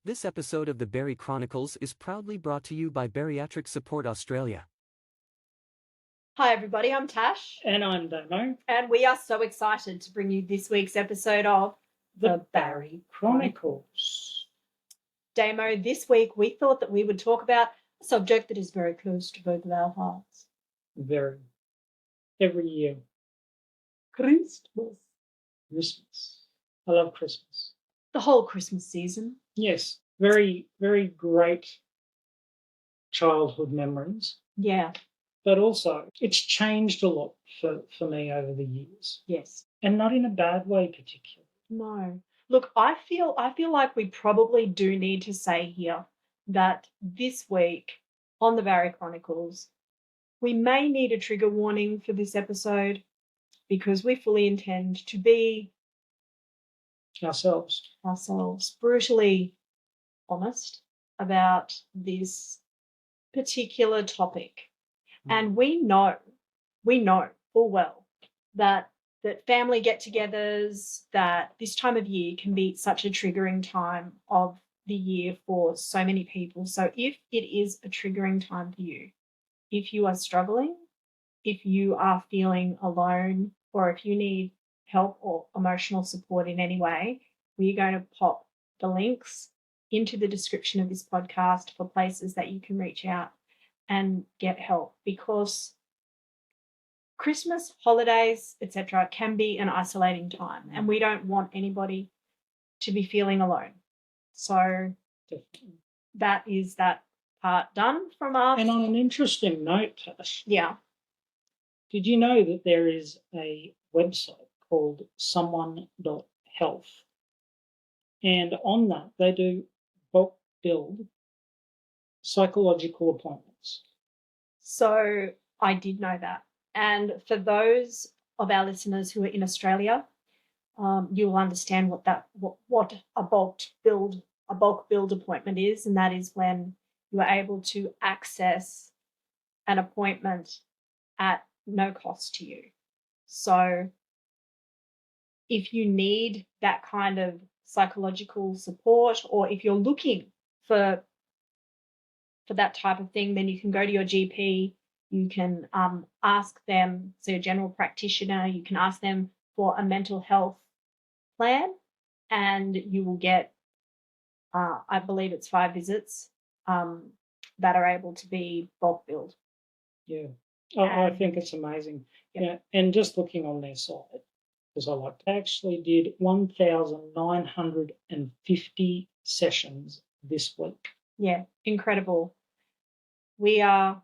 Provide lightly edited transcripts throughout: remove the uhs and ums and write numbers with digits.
This episode of the Bari Chronicles is proudly brought to you by Bariatric Support Australia. Hi everybody, I'm Tash. And I'm Damo. And we are so excited to bring you this week's episode of The Bari Chronicles. Damo. This week we thought that we would talk about a subject that is very close to both of our hearts. Very. Every year. Christmas. Christmas. I love Christmas. The whole Christmas season. Yes. Very, very great childhood memories. Yeah. But also, it's changed a lot for me over the years. Yes. And not in a bad way, particularly. No. Look, I feel like we probably do need to say here that this week on the Bari Chronicles, we may need a trigger warning for this episode because we fully intend to be ourselves brutally honest about this particular topic. And we know full well that family get-togethers, that this time of year can be such a triggering time of the year for so many people. So if it is a triggering time for you, if you are struggling, if you are feeling alone, or if you need help or emotional support in any way, we're going to pop the links into the description of this podcast for places that you can reach out and get help, because Christmas, holidays, etc. can be an isolating time, and we don't want anybody to be feeling alone. So that is that part done from us. And on an interesting note, Tash. Yeah. Did you know that there is a website called someone.health? And on that, they do bulk build psychological appointments. So I did know that. And for those of our listeners who are in Australia, you will understand what a bulk build appointment is, and that is when you are able to access an appointment at no cost to you. So if you need that kind of psychological support, or if you're looking for that type of thing, then you can go to your GP. You can ask them, so your general practitioner, you can ask them for a mental health plan, and you will get, I believe it's 5 visits that are able to be bulk billed. Yeah, I think it's amazing. Yeah, and just looking on their site, because I actually did 1,950 sessions this week. Yeah, incredible. We are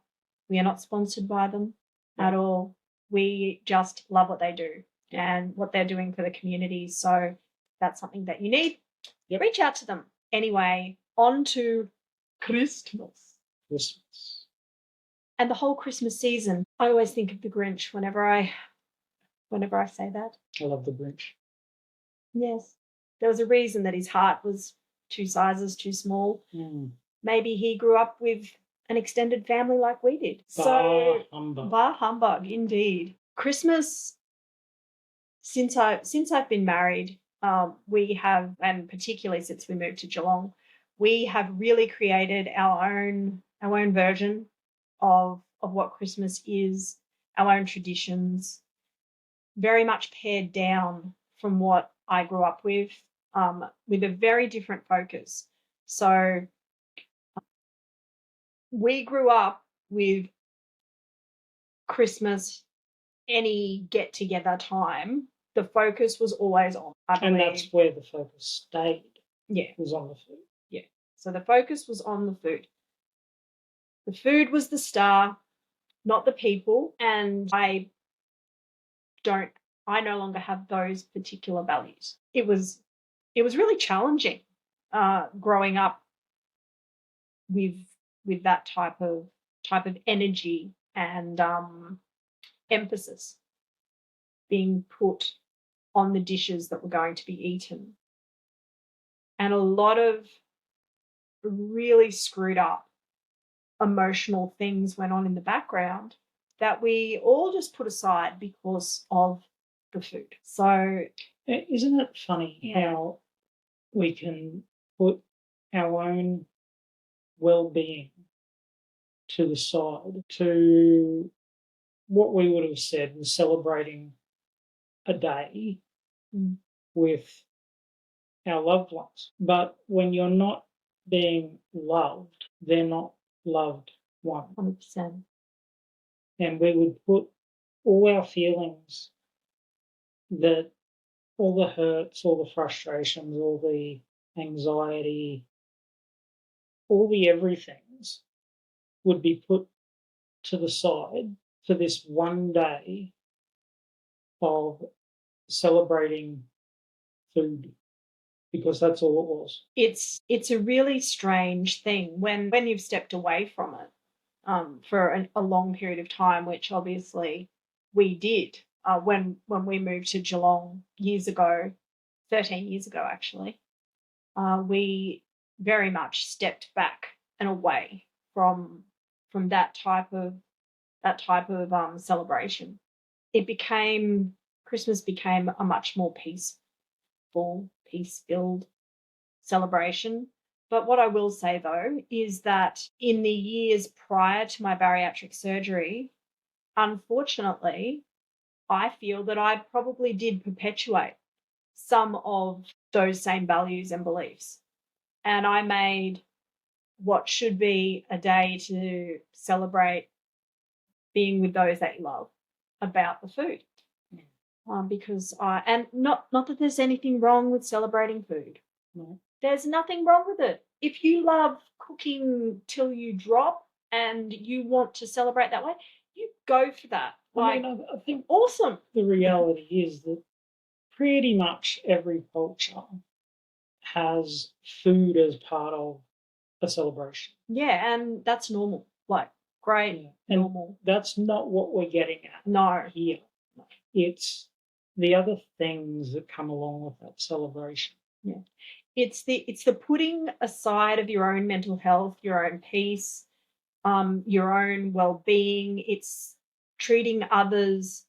not sponsored by them at all. We just love what they do and what they're doing for the community. So if that's something that you need, reach out to them. Anyway, on to Christmas. And the whole Christmas season. I always think of the Grinch whenever I say that. I love the Grinch. Yes. There was a reason that his heart was 2 sizes too small. Maybe he grew up with an extended family like we did. Bar humbug, indeed. Christmas, since I've been married, we have, and particularly since we moved to Geelong, we have really created our own version of what Christmas is, our own traditions, very much pared down from what I grew up with a very different focus. So we grew up with Christmas, any get-together time, the focus was always on, I believe. And that's where the focus stayed. Yeah. It was on the food. Yeah. So the focus was on the food. The food was the star, not the people, and I no longer have those particular values. It was really challenging growing up with that type of energy and emphasis being put on the dishes that were going to be eaten. And a lot of really screwed up emotional things went on in the background that we all just put aside because of the food. So isn't it funny how we can put our own well-being to the side to what we would have said was celebrating a day with our loved ones. But when you're not being loved, they're not loved one. 100%. And we would put all our feelings, that all the hurts, all the frustrations, all the anxiety, all the everythings would be put to the side for this one day of celebrating food, because that's all it was. It's a really strange thing when you've stepped away from it for a long period of time, which obviously we did when we moved to Geelong years ago, 13 years ago actually. We very much stepped back and away from that type of celebration. Christmas became a much more peaceful, peace-filled celebration. But what I will say, though, is that in the years prior to my bariatric surgery, unfortunately, I feel that I probably did perpetuate some of those same values and beliefs. And I made what should be a day to celebrate being with those that you love about the food. Because not that there's anything wrong with celebrating food. No. There's nothing wrong with it. If you love cooking till you drop and you want to celebrate that way, you go for that. I think awesome. The reality is that pretty much every culture has food as part of a celebration. Yeah, and that's normal. Great, normal. That's not what we're getting at. No. Here. It's the other things that come along with that celebration. Yeah. It's the putting aside of your own mental health, your own peace, your own well-being. It's treating others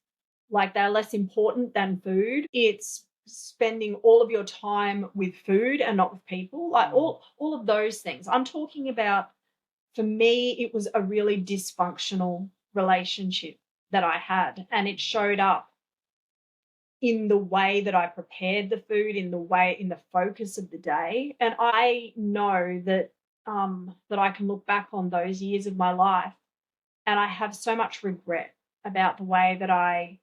like they're less important than food. It's spending all of your time with food and not with people. All of those things. I'm talking about, for me, it was a really dysfunctional relationship that I had, and it showed up in the way that I prepared the food, in the focus of the day. And I know that that I can look back on those years of my life and I have so much regret about the way that I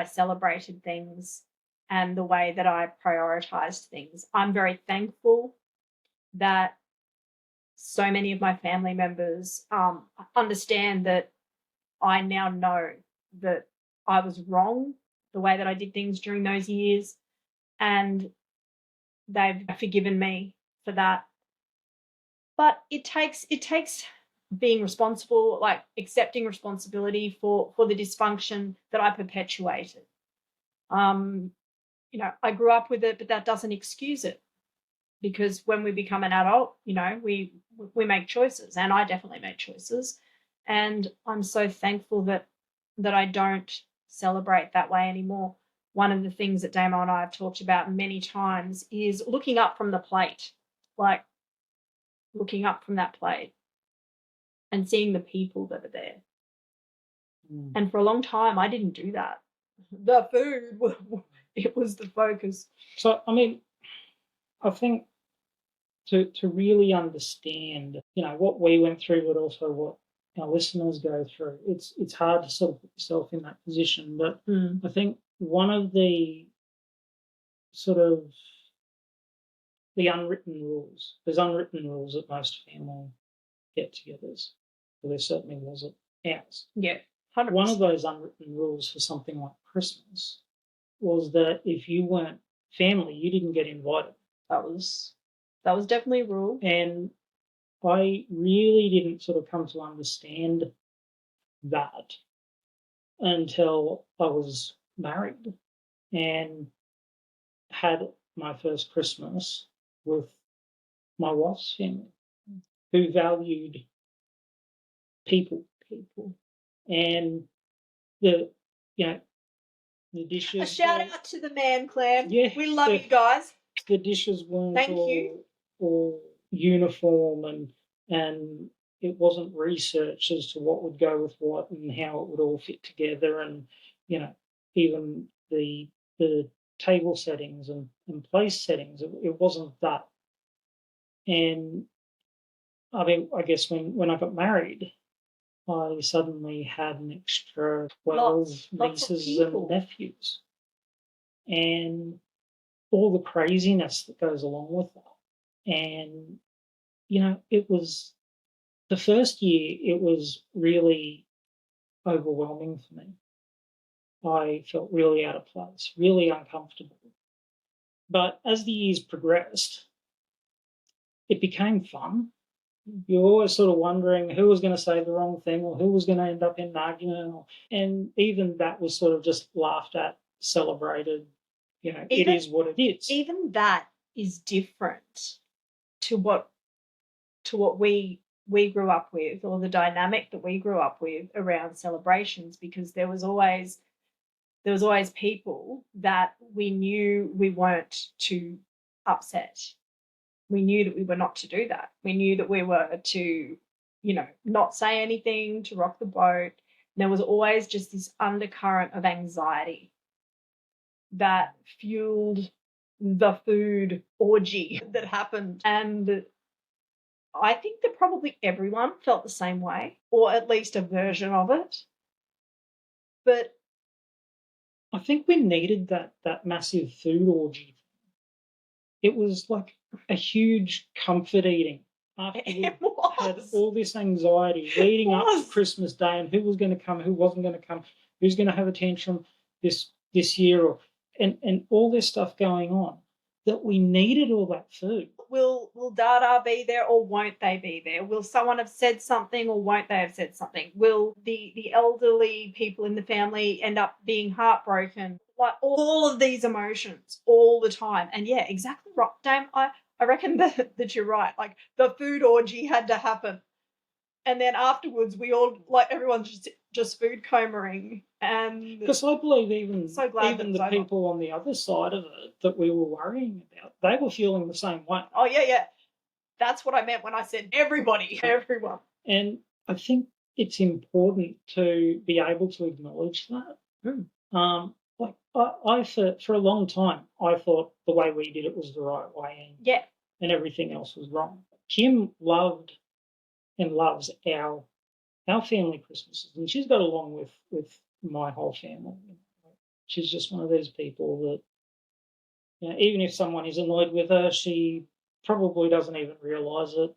celebrated things and the way that I prioritized things. I'm very thankful that so many of my family members understand that I now know that I was wrong the way that I did things during those years, and they've forgiven me for that. But it takes being responsible, accepting responsibility for the dysfunction that I perpetuated. I grew up with it, but that doesn't excuse it, because when we become an adult, we make choices, and I definitely made choices, and I'm so thankful that I don't celebrate that way anymore. One of the things that Damo and I have talked about many times is looking up from the plate, looking up from that plate and seeing the people that are there. And for a long time, I didn't do that. The food, it was the focus. So, I think to really understand, what we went through, but also what our listeners go through, it's hard to sort of put yourself in that position. But I think one of the sort of the unwritten rules, there's unwritten rules at most family get-togethers. Well, there certainly was at ours. Yeah, 100%. One of those unwritten rules for something like Christmas was that if you weren't family, you didn't get invited. That was definitely a rule. And I really didn't sort of come to understand that until I was married and had my first Christmas with my wife's family, who valued people, and the dishes. A shout out to the Man Clan. Yeah, we love you guys. The dishes weren't Thank you. all uniform, and it wasn't researched as to what would go with what and how it would all fit together, and even the table settings and place settings. It wasn't that. And I mean, I guess when I got married, I suddenly had an extra 12 Lots of nieces and people. nephews, and all the craziness that goes along with that. And it was the first year. It was really overwhelming for me. I felt really out of place, really uncomfortable. But as the years progressed, it became fun. You're always sort of wondering who was going to say the wrong thing or who was going to end up in an argument. And even that was sort of just laughed at, celebrated. It is what it is. Even that is different to what we grew up with, or the dynamic that we grew up with around celebrations, because there was always people that we knew we weren't to upset. We knew that we were not to do that. We knew that we were to, not say anything, to rock the boat. And there was always just this undercurrent of anxiety that fueled the food orgy that happened. And I think that probably everyone felt the same way, or at least a version of it. But I think we needed that massive food orgy. It was like a huge comfort eating after we had all this anxiety leading up to Christmas Day, and who was going to come, who wasn't going to come, who's going to have a tantrum this year, and all this stuff going on, that we needed all that food. Will Dada be there or won't they be there? Will someone have said something or won't they have said something? Will the elderly people in the family end up being heartbroken? Like all of these emotions all the time. And yeah, exactly right, Dame. I reckon that you're right. Like the food orgy had to happen. And then afterwards, we all, like, everyone's just food comaing. And because I believe even the people on the other side of it that we were worrying about, they were feeling the same way. Oh, yeah. That's what I meant when I said everybody, everyone. And I think it's important to be able to acknowledge that. Like I for a long time, I thought the way we did it was the right way, and everything else was wrong. Kim loved and loves our family Christmases, and she's got along with my whole family. She's just one of those people that, even if someone is annoyed with her, she probably doesn't even realise it.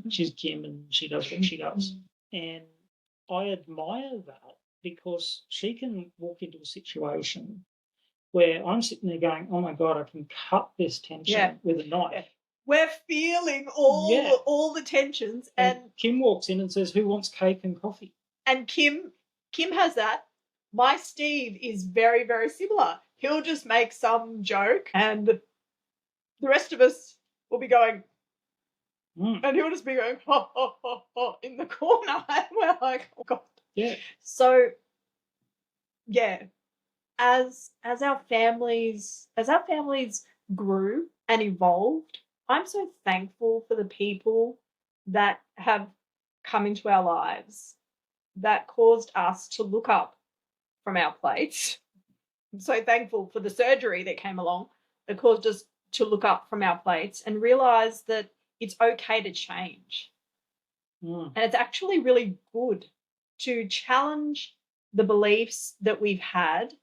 She's Kim, and she does what she does. And I admire that, because she can walk into a situation where I'm sitting there going, oh my God, I can cut this tension with a knife. Yeah. We're feeling all the tensions, and Kim walks in and says, "Who wants cake and coffee?" And Kim has that. My Steve is very, very similar. He'll just make some joke, and the rest of us will be going, and he'll just be going, ha, ha, ha, ha, in the corner, and we're like, oh God. Yeah. So, yeah, as our families grew and evolved, I'm so thankful for the people that have come into our lives that caused us to look up from our plates. I'm so thankful for the surgery that came along that caused us to look up from our plates and realize that it's okay to change. And it's actually really good to challenge the beliefs that we've had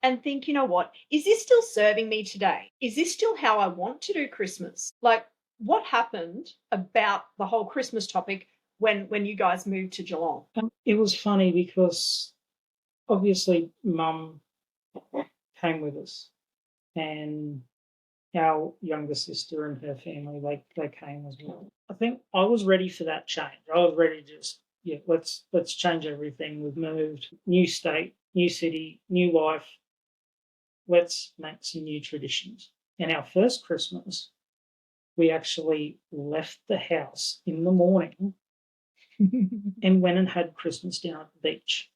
and think, you know what, is this still serving me today? Is this still how I want to do Christmas? Like, what happened about the whole Christmas topic when you guys moved to Geelong? It was funny because obviously Mum came with us, and our younger sister and her family, they came as well. I think I was ready for that change. I was ready to just, let's change everything. We've moved, new state, new city, new life. Let's make some new traditions. And our first Christmas, we actually left the house in the morning and went and had Christmas down at the beach.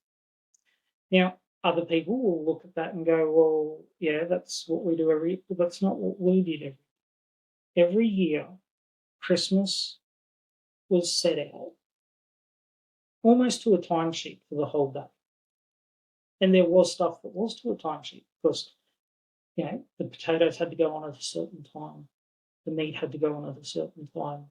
Now, other people will look at that and go, well, yeah, that's what we do every year, but that's not what we did every year. Christmas was set out almost to a timesheet for the whole day. And there was stuff that was to a timesheet because, the potatoes had to go on at a certain time. The meat had to go on at a certain time.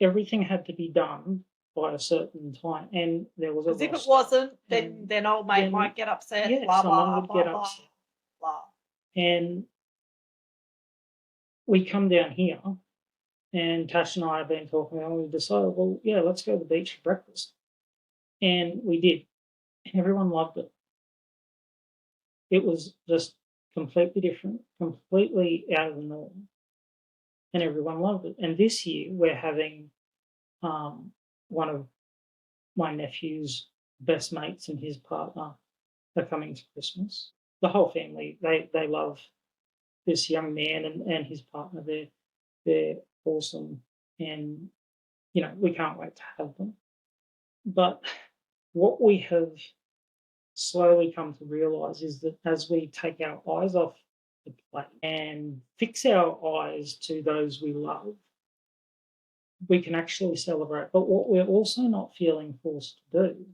Everything had to be done by a certain time. And there was a Because if it roster. wasn't, then old mate might get upset. Yeah, blah, someone blah, would blah, get blah, upset. blah. And we come down here, and Tash and I have been talking, and we decided, well, yeah, let's go to the beach for breakfast. And we did. And everyone loved it. It was just completely different, completely out of the norm. And everyone loved it. And this year we're having one of my nephew's best mates and his partner are coming to Christmas. The whole family, they love this young man and his partner. They're awesome. And, we can't wait to have them. But what we have slowly come to realize is that as we take our eyes off the plate and fix our eyes to those we love, we can actually celebrate. But what we're also not feeling forced to do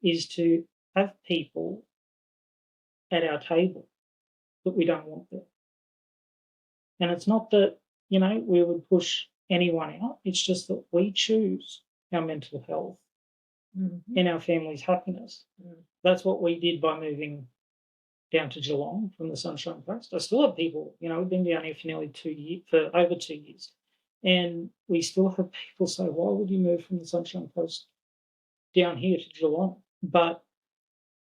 is to have people at our table that we don't want there. And it's not that, we would push anyone out. It's just that we choose our mental health and our family's happiness. That's what we did by moving down to Geelong from the Sunshine Coast. I still have people, we've been down here for nearly 2 years, for over 2 years. And we still have people say, why would you move from the Sunshine Coast down here to Geelong? But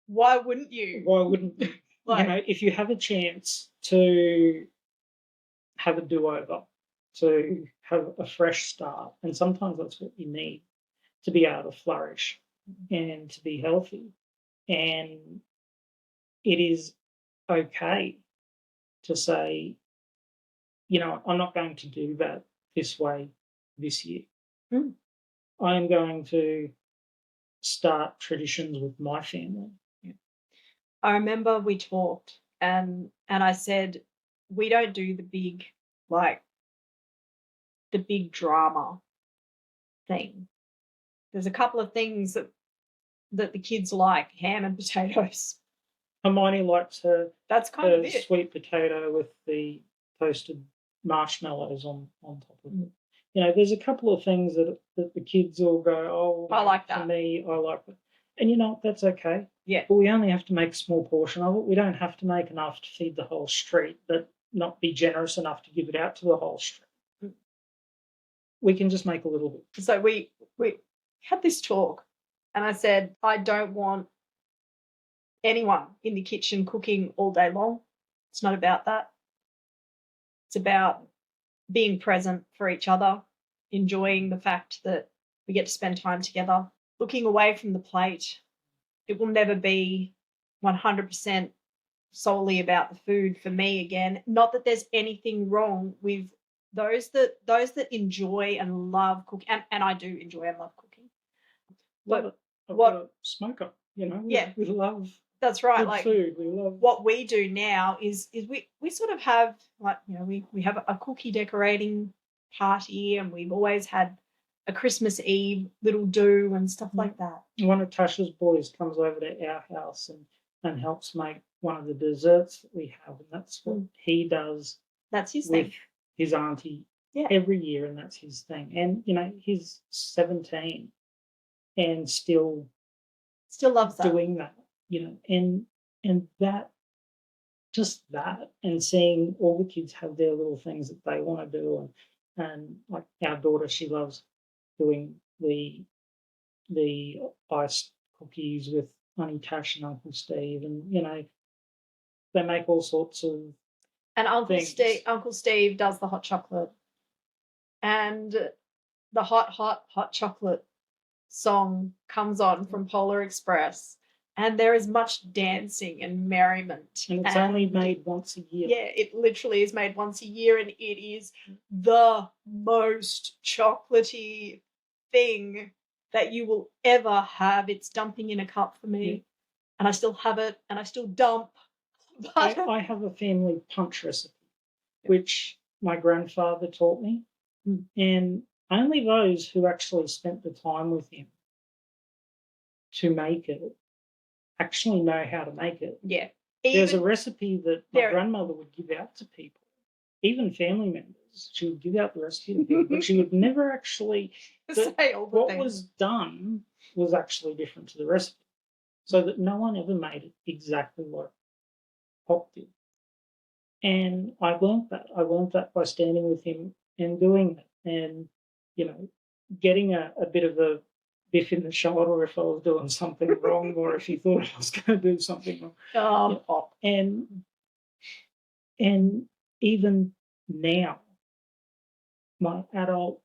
why wouldn't you? Why wouldn't you? If you have a chance to have a do-over, to have a fresh start, and sometimes that's what you need to be able to flourish and to be healthy. And it is okay to say, I'm not going to do that this way this year. I'm going to start traditions with my family. I remember we talked and I said, we don't do the big drama thing. There's a couple of things that the kids like, ham and potatoes. Hermione likes her That's kind of it. Sweet potato with the toasted marshmallows on top of it. There's a couple of things that the kids all go, I like that. For me, I like it. And that's okay. Yeah. But we only have to make a small portion of it. We don't have to make enough to feed the whole street, but not be generous enough to give it out to the whole street. We can just make a little bit. So we had this talk, and I said, I don't want anyone in the kitchen cooking all day long. It's not about that. It's about being present for each other, enjoying the fact that we get to spend time together, looking away from the plate. It will never be 100% solely about the food for me again. Not that there's anything wrong with those that enjoy and love cooking, and I do enjoy and love cooking. But what smoker, we love. That's right. Good food. We love. What we do now is we sort of have we have a cookie decorating party, and we've always had a Christmas Eve little do and stuff like that. One of Tasha's boys comes over to our house and helps make one of the desserts that we have, and that's what he does. That's his with thing. His auntie every year, and that's his thing. And he's 17 and still loves that. doing that. And that, just that, and seeing all the kids have their little things that they want to do, and like our daughter, she loves doing the iced cookies with Auntie Tash and Uncle Steve, and they make all sorts of. And Uncle Steve does the hot chocolate, and the hot chocolate song comes on from Polar Express, and there is much dancing and merriment. And it's only made once a year. Yeah, it literally is made once a year, and it is the most chocolatey thing that you will ever have. It's dumping in a cup for me, and I still have it, and I still dump. I have a family punch recipe, which my grandfather taught me. And only those who actually spent the time with him to make it actually know how to make it. Yeah. There's a recipe that my There- grandmother would give out to people, even family members. She would give out the recipe to people, but she would never actually say all the what things. was done was actually different to the recipe, so that no one ever made it exactly like Pop did. And I learned that. I learned that by standing with him and doing it, and getting a bit of a biff in the shoulder if I was doing something wrong, or if he thought I was going to do something wrong. Pop. And even now, my adult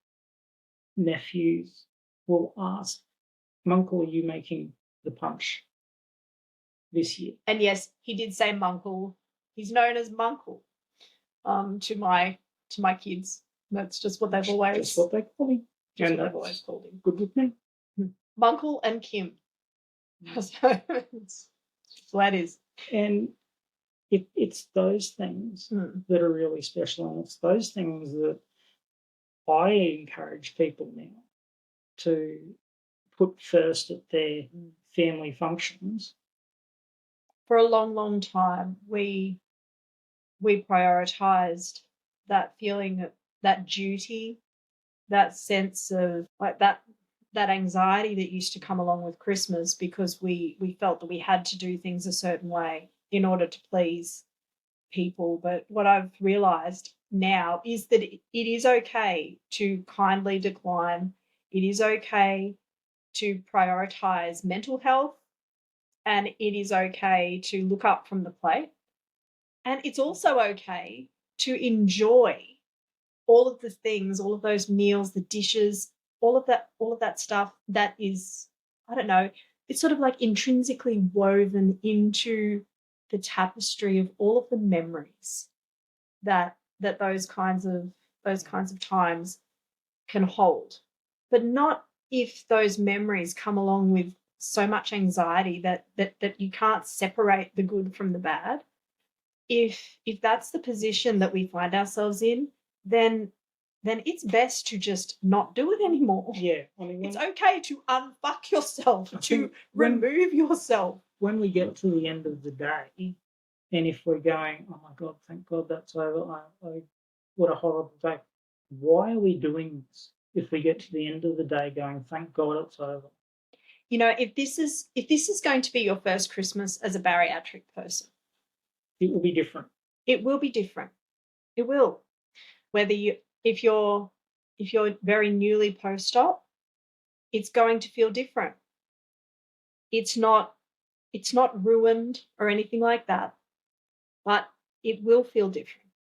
nephews will ask, "Uncle, are you making the punch this year?" And yes, he did say Munkle. He's known as Munkle to my kids. That's just what they've always Just what they call me. just And what they've that's always called him. good with me. Munkle and Kim. So it's that is. And it's those things that are really special, and it's those things that I encourage people now to put first at their family functions. For a long, long time, we prioritized that feeling, that duty, that sense of like that anxiety that used to come along with Christmas, because we felt that we had to do things a certain way in order to please people. But what I've realized now is that it is okay to kindly decline. It is okay to prioritize mental health, and it is okay to look up from the plate. And it's also okay to enjoy all of the things, all of those meals, the dishes, all of that stuff that is, I don't know, it's sort of like intrinsically woven into the tapestry of all of the memories that those kinds of times can hold. But not if those memories come along with so much anxiety that you can't separate the good from the bad. If that's the position that we find ourselves in, then it's best to just not do it anymore. Yeah, I mean, it's okay to unfuck yourself, to remove yourself. When we get to the end of the day, and if we're going, "Oh my God, thank God that's over," what a horrible day. Why are we doing this? If we get to the end of the day going, "Thank God it's over." If this is going to be your first Christmas as a bariatric person, it will be different. It will be different. It will. Whether if you're very newly post-op, it's going to feel different. It's not ruined or anything like that, but it will feel different.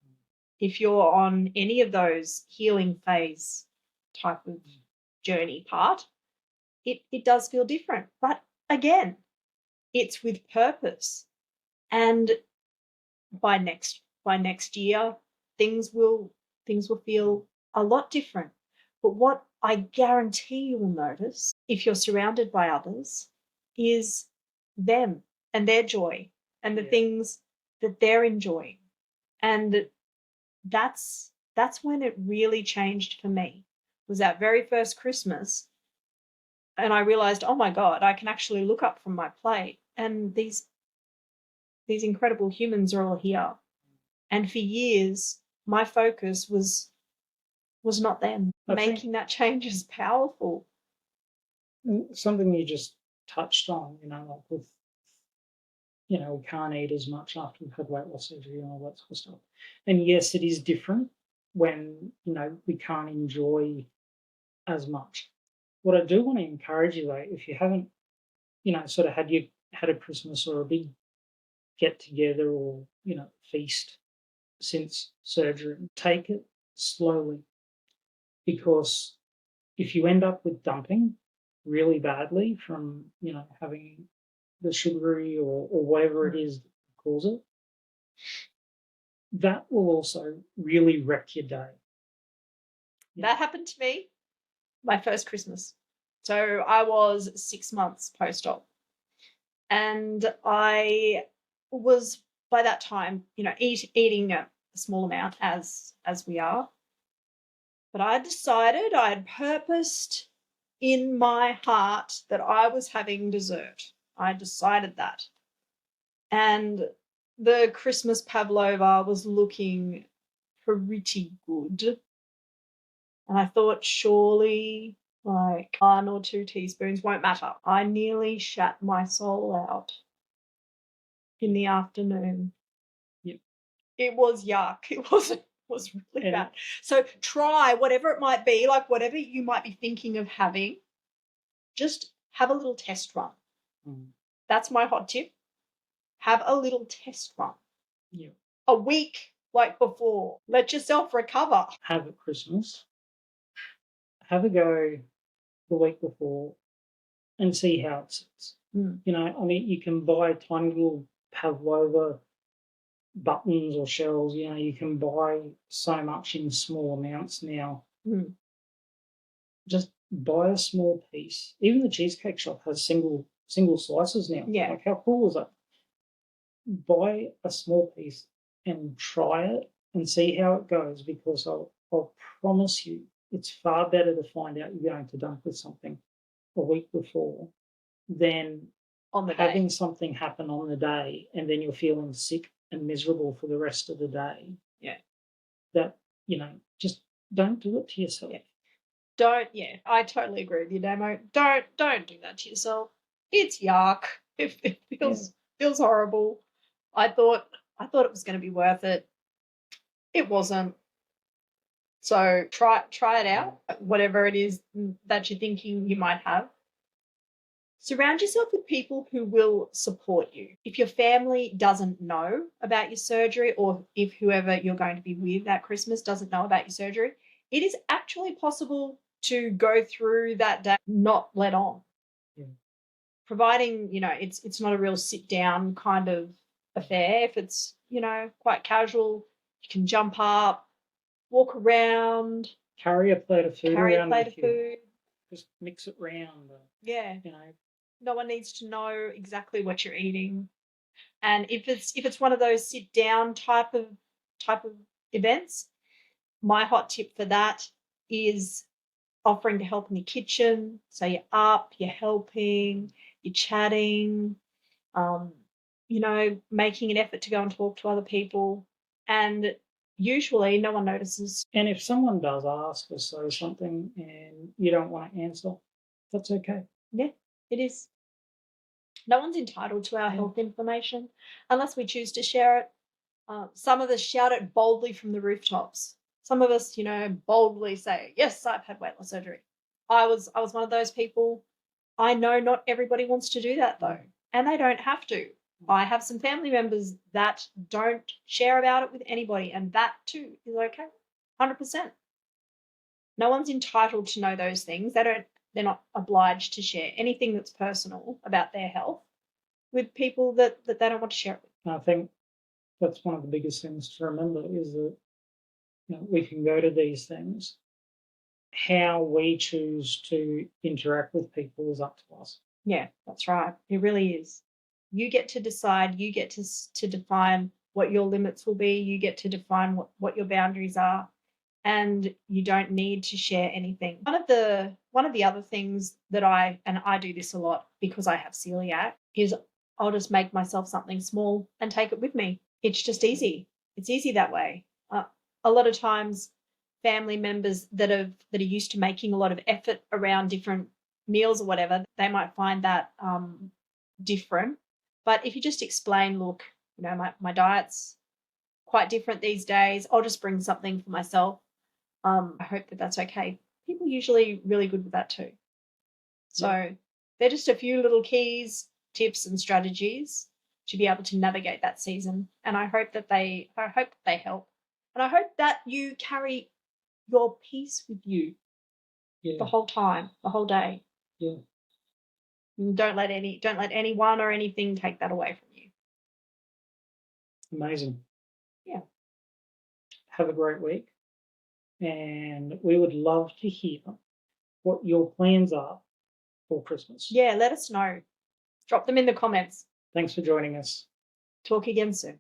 If you're on any of those healing phase type of journey part, it does feel different. But again, it's with purpose. And by next year, things will feel a lot different. But what I guarantee you will notice, if you're surrounded by others, is them and their joy and the things that they're enjoying. And that's when it really changed for me. Was that very first Christmas, and I realized, oh my God, I can actually look up from my plate, and these incredible humans are all here. And for years, my focus was not them. Making that change is powerful. Something you just touched on, like with, we can't eat as much after we've had weight loss surgery and all that sort of stuff. And yes, it is different when, we can't enjoy as much. What I do want to encourage you, though, if you haven't, sort of had a Christmas or a big get together or, feast since surgery, take it slowly. Because if you end up with dumping really badly from, having the sugary or whatever it is that cause it, that will also really wreck your day. That happened to me my first Christmas. So I was 6 months post-op. And I was, by that time, eating a small amount as we are. But I decided, I had purposed in my heart that I was having dessert. I decided that. And the Christmas pavlova was looking pretty good. And I thought, surely, like 1 or 2 teaspoons won't matter. I nearly shat my soul out in the afternoon. Yep. It was yuck. It was really bad. So try whatever it might be, like whatever you might be thinking of having, just have a little test run. That's my hot tip. Have a little test run. Yeah. A week like before. Let yourself recover. Have at Christmas. Have a go the week before and see how it sits. You know, I mean, you can buy tiny little pavlova buttons or shells. You know, you can buy so much in small amounts now. Just buy a small piece. Even the Cheesecake Shop has single slices now. Yeah. Like, how cool is that? Buy a small piece and try it and see how it goes, because I'll promise you it's far better to find out you're going to dump with something a week before than On the having day. something happen on the day and then you're feeling sick and miserable for the rest of the day. Yeah. That, you know, just don't do it to yourself. Yeah. I totally agree with you, Damo. Don't do that to yourself. It's yuck. It feels horrible. I thought it was going to be worth it. It wasn't. So try it out, whatever it is that you're thinking you might have. Surround yourself with people who will support you. If your family doesn't know about your surgery, or if whoever you're going to be with at Christmas doesn't know about your surgery, it is actually possible to go through that day not let on. Yeah. Providing, you know, it's not a real sit down kind of affair. If it's, you know, quite casual, you can jump up, walk around, Carry a plate of food around with you. food. Just mix it round. Yeah. You know. No one needs to know exactly what you're eating. And if it's one of those sit down type of events, my hot tip for that is offering to help in the kitchen. So you're up, you're helping, you're chatting, you know, making an effort to go and talk to other people. And usually no one notices. And if someone does ask or say something and you don't want to answer, that's okay. Yeah, it is. No one's entitled to our health information unless we choose to share it. Some of us shout it boldly from the rooftops. Some of us, you know, boldly say, yes, I've had weight loss surgery. I was one of those people. I know not everybody wants to do that though, and they don't have to. I have some family members that don't share about it with anybody, and that too is okay. 100%. No one's entitled to know those things. They're not obliged to share anything that's personal about their health with people that they don't want to share it with. I think that's one of the biggest things to remember is that, you know, we can go to these things. How we choose to interact with people is up to us. Yeah, that's right. It really is. You get to decide. You get to define what your limits will be. You get to define what your boundaries are. And you don't need to share anything. One of the other things that I do this a lot because I have celiac, is I'll just make myself something small and take it with me. It's just easy. It's easy that way. A lot of times, family members that are used to making a lot of effort around different meals or whatever, they might find that different. But if you just explain, look, you know, my diet's quite different these days. I'll just bring something for myself. I hope that that's okay. People are usually really good with that too. So they're just a few little keys, tips and strategies to be able to navigate that season. And I hope that they help. And I hope that you carry your peace with you the whole time, the whole day. Yeah. And don't let anyone or anything take that away from you. Amazing. Yeah. Have a great week. And we would love to hear what your plans are for Christmas. Yeah, let us know. Drop them in the comments. Thanks for joining us. Talk again soon.